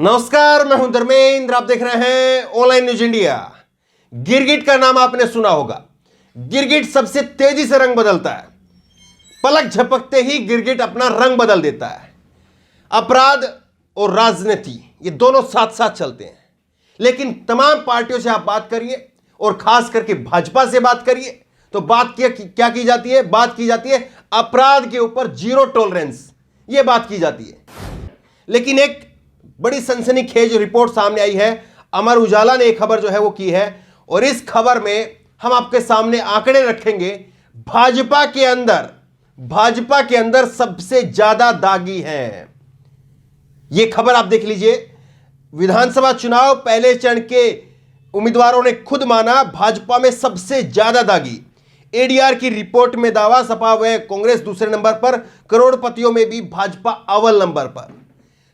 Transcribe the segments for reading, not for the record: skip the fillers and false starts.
नमस्कार, मैं हूं धर्मेंद्र। आप देख रहे हैं ऑनलाइन न्यूज इंडिया। गिरगिट का नाम आपने सुना होगा। गिरगिट सबसे तेजी से रंग बदलता है। पलक झपकते ही गिरगिट अपना रंग बदल देता है। अपराध और राजनीति ये दोनों साथ साथ चलते हैं, लेकिन तमाम पार्टियों से आप बात करिए और खास करके भाजपा से बात करिए तो क्या की जाती है? बात की जाती है अपराध के ऊपर जीरो टॉलरेंस, ये बात की जाती है। लेकिन एक बड़ी सनसनीखेज रिपोर्ट सामने आई है। अमर उजाला ने एक खबर जो है वो की है, और इस खबर में हम आपके सामने आंकड़े रखेंगे। भाजपा के अंदर सबसे ज्यादा दागी हैं। यह खबर आप देख लीजिए। विधानसभा चुनाव पहले चरण के उम्मीदवारों ने खुद माना भाजपा में सबसे ज्यादा दागी। एडीआर की रिपोर्ट में दावा, सपा व कांग्रेस दूसरे नंबर पर, करोड़पतियों में भी भाजपा अव्वल नंबर पर।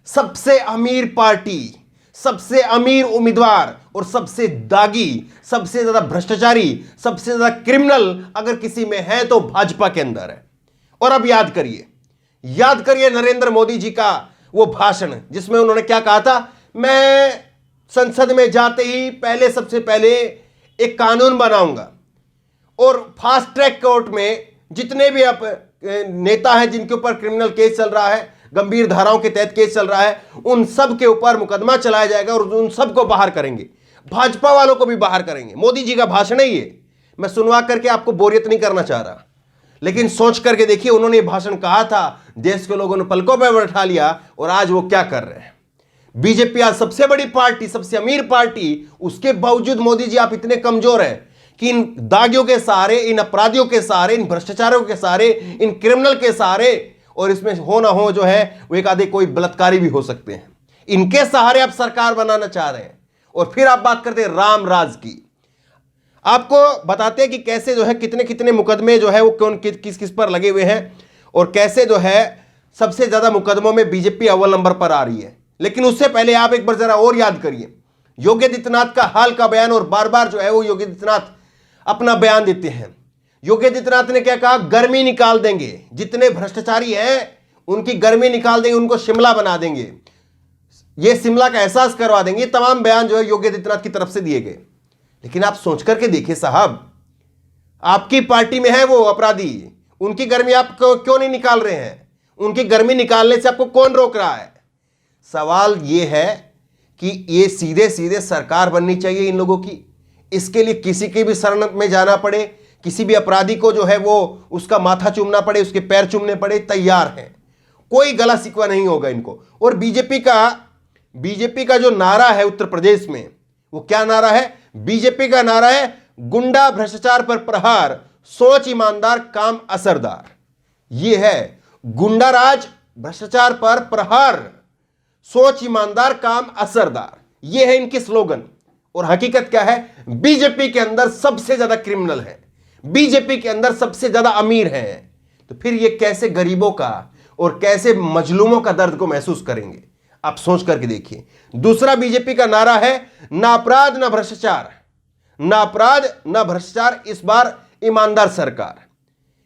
सबसे अमीर पार्टी, सबसे अमीर उम्मीदवार और सबसे दागी, सबसे ज्यादा भ्रष्टाचारी, सबसे ज्यादा क्रिमिनल अगर किसी में है तो भाजपा के अंदर है। और अब याद करिए नरेंद्र मोदी जी का वो भाषण, जिसमें उन्होंने क्या कहा था? मैं संसद में जाते ही सबसे पहले एक कानून बनाऊंगा और फास्ट ट्रैक कोर्ट में जितने भी नेता हैं जिनके ऊपर क्रिमिनल केस चल रहा है, गंभीर धाराओं के तहत केस चल रहा है, उन सब के ऊपर मुकदमा चलाया जाएगा और उन सब को बाहर करेंगे। भाजपा वालों को भी बाहर करेंगे। मोदी जी का भाषण है ये। मैं सुनवा करके आपको बोरियत नहीं करना चाह रहा, लेकिन सोच करके देखिए, उन्होंने भाषण कहा था, देश के लोगों ने पलकों पर बैठा लिया, और आज वो क्या कर रहे हैं। बीजेपी आज सबसे बड़ी पार्टी, सबसे अमीर पार्टी, उसके बावजूद मोदी जी आप इतने कमजोर हैं कि इन दागियों के सहारे, इन अपराधियों के सहारे, इन भ्रष्टाचारियों के सहारे, इन क्रिमिनल के सहारे, और इसमें हो ना हो जो है वो एक आधे कोई बलात्कारी भी हो सकते हैं, इनके सहारे आप सरकार बनाना चाह रहे हैं। और फिर आप बात करते हैं राम राज की। आपको बताते हैं कि कैसे जो है कितने कितने मुकदमे जो है वो कौन किस किस पर लगे हुए हैं, और कैसे जो है सबसे ज्यादा मुकदमों में बीजेपी अव्वल नंबर पर आ रही है। लेकिन उससे पहले आप एक बार जरा और याद करिए योगी आदित्यनाथ का हाल का बयान, और बार बार जो है वो योगी आदित्यनाथ अपना बयान देते हैं। योगी आदित्यनाथ ने क्या कहा? गर्मी निकाल देंगे, जितने भ्रष्टाचारी हैं उनकी गर्मी निकाल देंगे, उनको शिमला बना देंगे, ये शिमला का एहसास करवा देंगे। ये तमाम बयान जो है योगी आदित्यनाथ की तरफ से दिए गए। लेकिन आप सोच करके देखिए साहब, आपकी पार्टी में है वो अपराधी, उनकी गर्मी आप क्यों नहीं निकाल रहे हैं? उनकी गर्मी निकालने से आपको कौन रोक रहा है? सवाल यह है कि ये सीधे सीधे सरकार बननी चाहिए इन लोगों की। इसके लिए किसी के भी शरण में जाना पड़े, किसी भी अपराधी को जो है वो उसका माथा चूमना पड़े, उसके पैर चूमने पड़े, तैयार हैं। कोई गला शिकवा नहीं होगा इनको। और बीजेपी का जो नारा है उत्तर प्रदेश में, वो क्या नारा है? बीजेपी का नारा है गुंडा भ्रष्टाचार पर प्रहार, सोच ईमानदार काम असरदार। ये है गुंडा राज, भ्रष्टाचार पर प्रहार, सोच ईमानदार काम असरदार। ये है इनकी स्लोगन। और हकीकत क्या है? बीजेपी के अंदर सबसे ज्यादा क्रिमिनल है, बीजेपी के अंदर सबसे ज्यादा अमीर हैं। तो फिर ये कैसे गरीबों का और कैसे मजलूमों का दर्द को महसूस करेंगे? आप सोच करके देखिए। दूसरा बीजेपी का नारा है ना अपराध ना भ्रष्टाचार, ना अपराध ना भ्रष्टाचार, इस बार ईमानदार सरकार।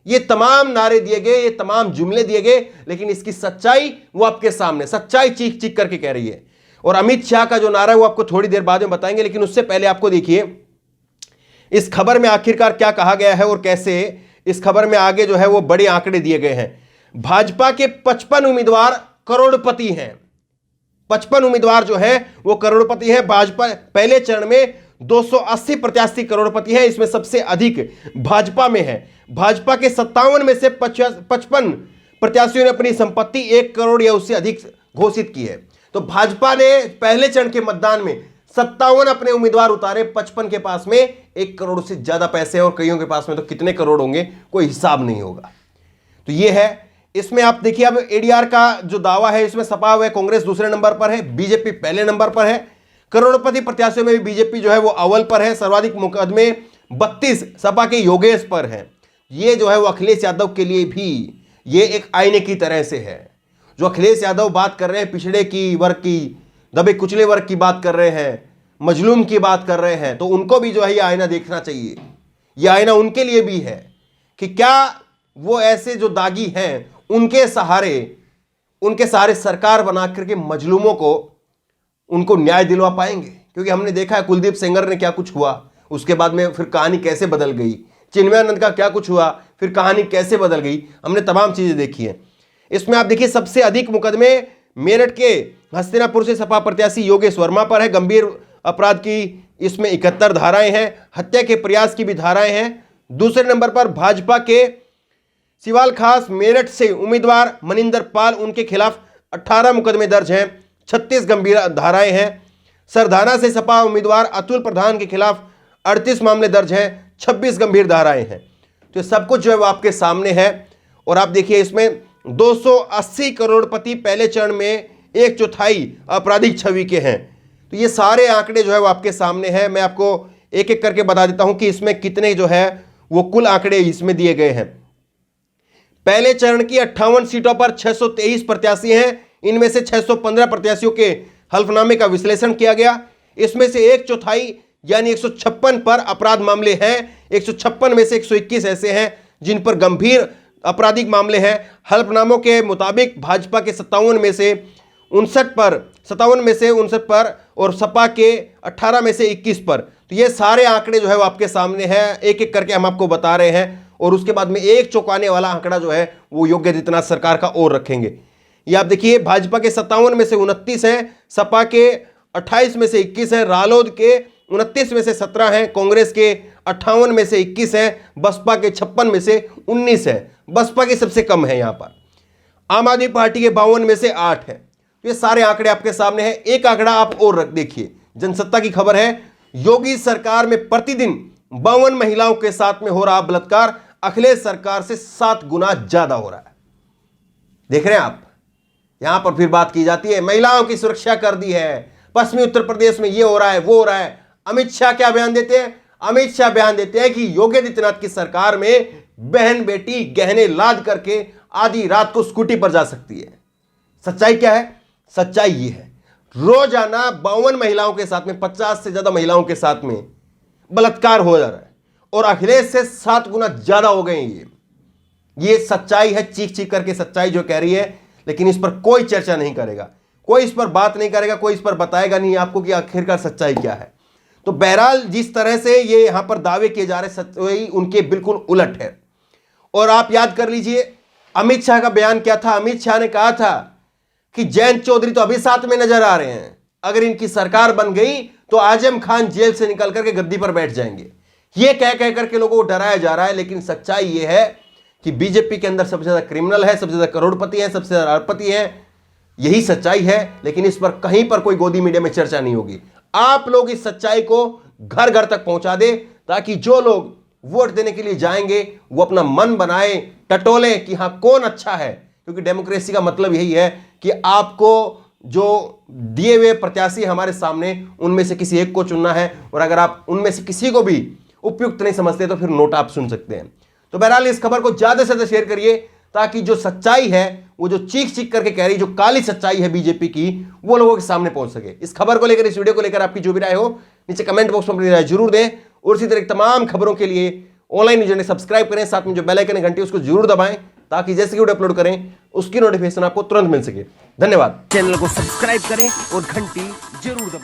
ये तमाम नारे दिए गए, ये तमाम जुमले दिए गए, लेकिन इसकी सच्चाई वो आपके सामने, सच्चाई चीख चीख करके कह रही है। और अमित शाह का जो नारा है वो आपको थोड़ी देर बाद में बताएंगे, लेकिन उससे पहले आपको देखिए इस खबर में आखिरकार क्या कहा गया है और कैसे इस खबर में आगे जो है वो बड़े आंकड़े दिए गए हैं। भाजपा के 55 उम्मीदवार करोड़पति हैं। 55 उम्मीदवार जो है वो करोड़पति हैं। भाजपा पहले चरण में 280 प्रत्याशी करोड़पति है। इसमें सबसे अधिक भाजपा में है। भाजपा के 57 में से 55 प्रत्याशियों ने अपनी संपत्ति 1 करोड़ या उससे अधिक घोषित की है। तो भाजपा ने पहले चरण के मतदान में 57 अपने उम्मीदवार उतारे, 55 के पास में 1 करोड़ से ज्यादा पैसे हैं, और कईयों के पास में तो कितने करोड़ होंगे कोई हिसाब नहीं होगा। तो ये है। इसमें आप देखिए अब एडीआर का जो दावा है, इसमें सपा व कांग्रेस दूसरे नंबर पर है, बीजेपी पहले नंबर पर है। करोड़पति प्रत्याशियों में भी बीजेपी जो है वो अव्वल पर है। सर्वाधिक मुकदमे 32 सपा के योगेश पर है। ये जो है वो अखिलेश यादव के लिए भी ये एक आईने की तरह से है। जो अखिलेश यादव बात कर रहे हैं, पिछड़े की वर्ग की, दबे कुचले वर्ग की बात कर रहे हैं, मजलूम की बात कर रहे हैं, तो उनको भी जो है ये आईना देखना चाहिए। ये आईना उनके लिए भी है कि क्या वो ऐसे जो दागी हैं उनके सहारे सरकार बना करके मजलूमों को उनको न्याय दिलवा पाएंगे? क्योंकि हमने देखा है कुलदीप सेंगर ने क्या कुछ हुआ, उसके बाद में फिर कहानी कैसे बदल गई, चिन्मयानंद का क्या कुछ हुआ, फिर कहानी कैसे बदल गई, हमने तमाम चीजें देखी हैं। इसमें आप देखिए सबसे अधिक मुकदमे मेरठ के हस्तिनापुर से सपा प्रत्याशी योगेश वर्मा पर है। गंभीर अपराध की इसमें 71 धाराएं हैं, हत्या के प्रयास की भी धाराएं हैं। दूसरे नंबर पर भाजपा के सिवाल खास मेरठ से उम्मीदवार मनिंदर पाल, उनके खिलाफ 18 मुकदमे दर्ज हैं, 36 गंभीर धाराएं हैं। सरधाना से सपा उम्मीदवार अतुल प्रधान के खिलाफ 38 मामले दर्ज हैं, 26 गंभीर धाराएं हैं। तो ये सब कुछ जो है वो आपके सामने है। और आप देखिए इसमें 280 करोड़पति पहले चरण में 1/4 आपराधिक छवि के हैं। तो ये सारे आंकड़े जो है वो आपके सामने हैं। मैं आपको एक एक करके बता देता हूं कि इसमें कितने जो है वो कुल आंकड़े इसमें दिए गए हैं। पहले चरण की 58 सीटों पर 623 प्रत्याशी हैं। इनमें से 615 प्रत्याशियों के हल्फनामे का विश्लेषण किया गया। इसमें से 1/4 यानी 156 पर अपराध मामले हैं। 156 में से 121 ऐसे हैं जिन पर गंभीर आपराधिक मामले हैं। हल्फनामों के मुताबिक भाजपा के 57 में से 59 पर और सपा के 18 में से 21 पर। तो ये सारे आंकड़े जो है वो आपके सामने हैं, एक एक करके हम आपको बता रहे हैं। और उसके बाद में एक चौंकाने वाला आंकड़ा जो है वो योगी आदित्यनाथ सरकार का और रखेंगे। ये आप देखिए भाजपा के 57 में से 29 हैं, सपा के 28 में से 21 हैं, रालोद के 29 में से 17 हैं, कांग्रेस के 58 में से 21 हैं, बसपा के 56 में से 19 है। बसपा की सबसे कम है यहां पर। आम आदमी पार्टी के 52 में से 8 है। ये सारे आंकड़े आपके सामने हैं। एक आंकड़ा आप और रख देखिए, जनसत्ता की खबर है, योगी सरकार में प्रतिदिन 52 महिलाओं के साथ में हो रहा बलात्कार अखिलेश सरकार से 7 गुना ज्यादा हो रहा है। देख रहे हैं आप, यहां पर फिर बात की जाती है महिलाओं की सुरक्षा कर दी है, पश्चिमी उत्तर प्रदेश में ये हो रहा है वो हो रहा है। अमित शाह क्या बयान देते हैं? अमित शाह बयान देते हैं कि योगी आदित्यनाथ की सरकार में बहन बेटी गहने लाद करके आधी रात को स्कूटी पर जा सकती है। सच्चाई क्या है? सच्चाई ये है रोजाना 52 महिलाओं के साथ में, 50 से ज्यादा महिलाओं के साथ में बलात्कार हो जा रहा है और अखिलेश से 7 गुना ज्यादा हो गए हैं। ये सच्चाई है, चीख चीख करके सच्चाई जो कह रही है। लेकिन इस पर कोई चर्चा नहीं करेगा, कोई इस पर बात नहीं करेगा, कोई इस पर बताएगा नहीं आपको कि आखिरकार सच्चाई क्या है। तो बहरहाल जिस तरह से ये यहां पर दावे किए जा रहे सच्चाई उनके बिल्कुल उलट है। और आप याद कर लीजिए अमित शाह का बयान क्या था। अमित शाह ने कहा था कि जयंत चौधरी तो अभी साथ में नजर आ रहे हैं, अगर इनकी सरकार बन गई तो आजम खान जेल से निकल करके गद्दी पर बैठ जाएंगे। ये कह करके लोगों को डराया जा रहा है। लेकिन सच्चाई ये है कि बीजेपी के अंदर सबसे ज्यादा क्रिमिनल है, सबसे ज्यादा करोड़पति है, सबसे ज्यादा अरबपति है। यही सच्चाई है। लेकिन इस पर कहीं पर कोई गोदी मीडिया में चर्चा नहीं होगी। आप लोग इस सच्चाई को घर घर तक पहुंचा दे ताकि जो लोग वोट देने के लिए जाएंगे वो अपना मन बनाए, टटोले कि हां कौन अच्छा है। क्योंकि डेमोक्रेसी का मतलब यही है कि आपको जो दिए हुए प्रत्याशी हमारे सामने उनमें से किसी एक को चुनना है। और अगर आप उनमें से किसी को भी उपयुक्त नहीं समझते तो फिर नोट आप सुन सकते हैं। तो बहरहाल इस खबर को ज्यादा से ज्यादा शेयर करिए ताकि जो सच्चाई है, वो जो चीख चीख करके कह रही, जो काली सच्चाई है बीजेपी की, वो लोगों के सामने पहुंच सके। इस खबर को लेकर, इस वीडियो को लेकर आपकी जो भी राय हो नीचे कमेंट बॉक्स में अपनी राय जरूर दें। और इसी तरह तमाम खबरों के लिए ऑनलाइन न्यूज़ चैनल सब्सक्राइब करें, साथ में जो बेल आइकन है घंटी उसको जरूर दबाएं ताकि जैसे कि वीडियो अपलोड करें उसकी नोटिफिकेशन आपको तुरंत मिल सके। धन्यवाद। चैनल को सब्सक्राइब करें और घंटी जरूर दबाएं।